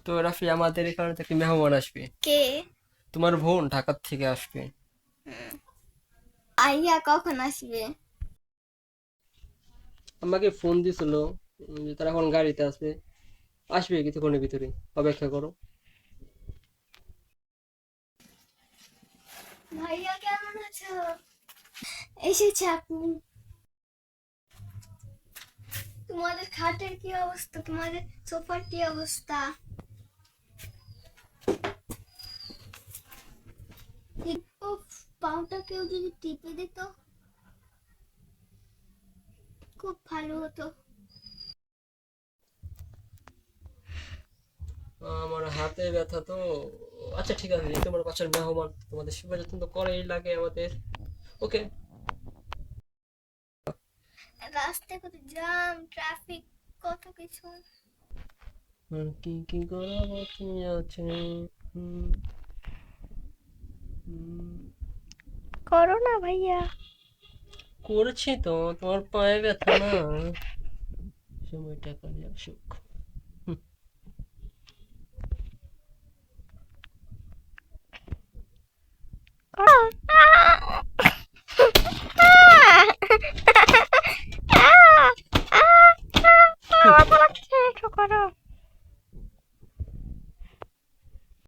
তো রাফি, আমাদের এখানে থেকে মেহমান আসবে। কে? তোমার বোন ঢাকার থেকে আসবে। আইয়া কখন আসবে? আমাকে ফোন দিছিল যে তারা এখন গাড়িতে আছে, আসবে কিছুক্ষণের ভিতরে, অপেক্ষা করো। ভাইয়া কেমন আছো? এসেছে আপনি? তোমাদের খাটের কি অবস্থা? তোমাদের সোফার কি অবস্থা? উফ, পাউটা কেউ যদি টিপে দিত খুব ভালো হতো। আমার হাতে ব্যথা তো। আচ্ছা ঠিক আছে, এই তোমার বাচ্চার মেহমান, তোমাদের সেবা যত্ন তো করাই লাগে আমাদের। ওকে। রাস্তায় কত জ্যাম, ট্রাফিক, কত কিছু। কি কি করা বাকি আছে? হুম, হুম, করো না ভাইয়া। করছি তো। তোমার পায়ে ব্যথা না, সময়টা কাজে আসুক।